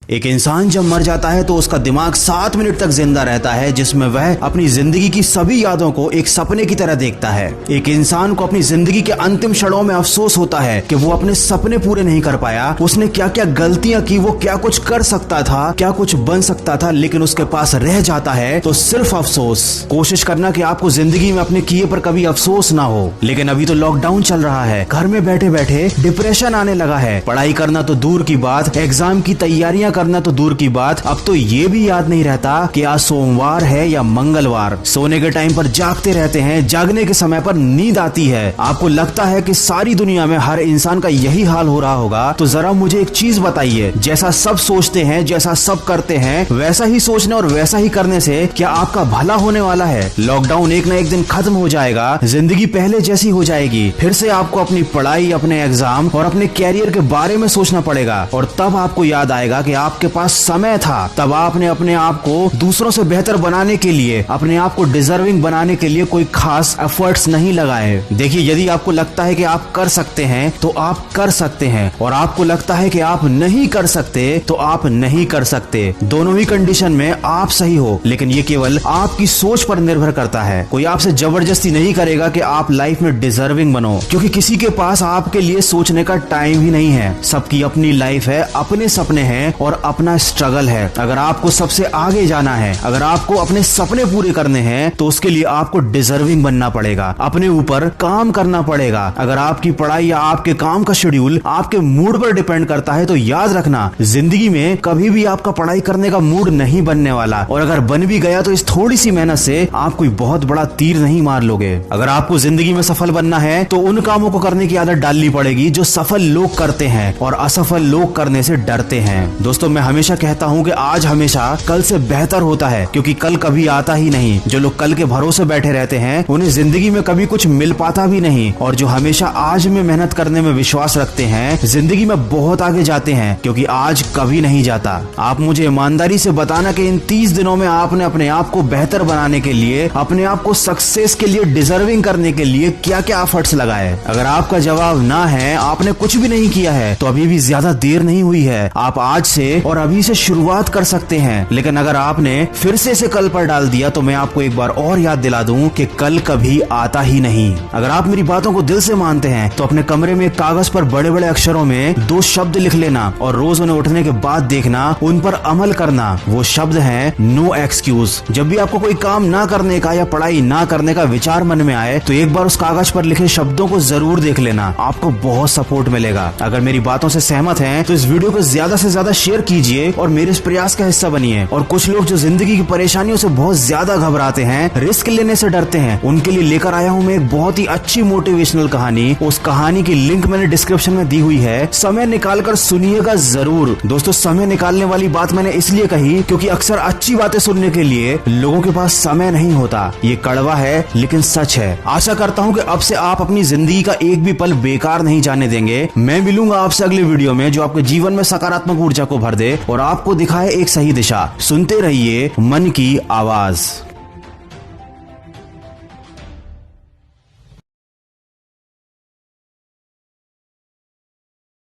एक इंसान जब मर जाता है तो उसका दिमाग 7 मिनट तक जिंदा रहता है, जिसमें वह अपनी जिंदगी की सभी यादों को एक सपने की तरह देखता है। एक इंसान को अपनी जिंदगी के अंतिम क्षणों में अफसोस होता है कि वो अपने सपने पूरे नहीं कर पाया। उसने क्या क्या गलतियां की, वो क्या कुछ कर सकता था, क्या कुछ बन सकता था, लेकिन उसके पास रह जाता है तो सिर्फ अफसोस। कोशिश करना कि आपको जिंदगी में अपने किए पर कभी अफसोस ना हो। लेकिन अभी तो लॉकडाउन चल रहा है, घर में बैठे बैठे डिप्रेशन आने लगा है। पढ़ाई करना तो दूर की बात, एग्जाम की तैयारियां करना तो दूर की बात, अब तो ये भी याद नहीं रहता कि आज सोमवार है या मंगलवार। सोने के टाइम पर जागते रहते हैं, जागने के समय पर नींद आती है। आपको लगता है कि सारी दुनिया में हर इंसान का यही हाल हो रहा होगा। तो जरा मुझे एक चीज बताइए, जैसा सब सोचते हैं, जैसा सब करते हैं, वैसा ही सोचने और वैसा ही करने से क्या आपका भला होने वाला है? लॉकडाउन एक न एक दिन खत्म हो जाएगा, जिंदगी पहले जैसी हो जाएगी। फिर से आपको अपनी पढ़ाई, अपने एग्जाम और अपने कैरियर के बारे में सोचना पड़ेगा। और तब आपको याद आएगा कि आपके पास समय था। तब आपने अपने आप को दूसरों से बेहतर बनाने के लिए, अपने आप को डिजर्विंग बनाने के लिए कोई खास एफर्ट्स नहीं लगाए। देखिए, यदि आपको लगता है कि आप कर सकते हैं तो आप कर सकते हैं, और आपको लगता है कि आप नहीं कर सकते तो आप नहीं कर सकते। दोनों ही कंडीशन में आप सही हो, लेकिन ये केवल आपकी सोच पर निर्भर करता है। कोई आपसे जबरदस्ती नहीं करेगा कि आप लाइफ में डिजर्विंग बनो, क्योंकि किसी के पास आपके लिए सोचने का टाइम ही नहीं है। सबकी अपनी लाइफ है, अपने सपने हैं और अपना स्ट्रगल है। अगर आपको सबसे आगे जाना है, अगर आपको अपने सपने पूरे करने हैं, तो उसके लिए आपको डिजर्विंग बनना पड़ेगा, अपने ऊपर काम करना पड़ेगा। अगर आपकी पढ़ाई या आपके काम का शेड्यूल आपके मूड पर डिपेंड करता है, तो याद रखना, जिंदगी में कभी भी आपका पढ़ाई करने का मूड नहीं बनने वाला। और अगर बन भी गया तो इस थोड़ी सी मेहनत से आप कोई बहुत बड़ा तीर नहीं मार लोगे। अगर आपको जिंदगी में सफल बनना है तो उन कामों को करने की आदत डालनी पड़ेगी जो सफल लोग करते हैं और असफल लोग करने से डरते हैं। दोस्तों, मैं हमेशा कहता हूँ कि आज हमेशा कल से बेहतर होता है, क्योंकि कल कभी आता ही नहीं। जो लोग कल के भरोसे बैठे रहते हैं उन्हें जिंदगी में कभी कुछ मिल पाता भी नहीं, और जो हमेशा आज में मेहनत करने में विश्वास रखते हैं जिंदगी में बहुत आगे जाते हैं, क्योंकि आज कभी नहीं जाता। आप मुझे ईमानदारी से बताना कि इन 30 दिनों में आपने अपने आप को बेहतर बनाने के लिए, अपने आप को सक्सेस के लिए, डिजर्विंग करने के लिए क्या क्या एफर्ट्स लगाए। अगर आपका जवाब ना है, आपने कुछ भी नहीं किया है, तो अभी भी ज्यादा देर नहीं हुई है। आप आज से और अभी से शुरुआत कर सकते हैं। लेकिन अगर आपने फिर से इसे कल पर डाल दिया तो मैं आपको एक बार और याद दिला दूं कि कल कभी आता ही नहीं। अगर आप मेरी बातों को दिल से मानते हैं तो अपने कमरे में कागज पर बड़े बड़े अक्षरों में 2 शब्द लिख लेना और रोज उन्हें उठने के बाद देखना, उन पर अमल करना। वो शब्द है नो एक्सक्यूज। जब भी आपको कोई काम ना करने का या पढ़ाई ना करने का विचार मन में आए तो एक बार उस कागज पर लिखे शब्दों को जरूर देख लेना, आपको बहुत सपोर्ट मिलेगा। अगर मेरी बातों से सहमत हैं तो इस वीडियो को ज्यादा से ज्यादा शेयर कीजिए और मेरे इस प्रयास का हिस्सा बनिए। और कुछ लोग जो जिंदगी की परेशानियों से बहुत ज्यादा घबराते हैं, रिस्क लेने से डरते हैं, उनके लिए लेकर आया हूँ मैं एक बहुत ही अच्छी मोटिवेशनल कहानी। उस कहानी की लिंक मैंने डिस्क्रिप्शन में दी हुई है, समय निकाल कर सुनिएगा जरूर। दोस्तों, समय निकालने वाली बात मैंने इसलिए कही क्योंकि अक्सर अच्छी बातें सुनने के लिए लोगों के पास समय नहीं होता। ये कड़वा है लेकिन सच है। आशा करता हूँ कि अब से आप अपनी जिंदगी का एक भी पल बेकार नहीं जाने देंगे। मैं मिलूंगा आपसे अगले वीडियो में जो आपके जीवन में सकारात्मक ऊर्जा को भर दे और आपको दिखाए एक सही दिशा। सुनते रहिए मन की आवाज।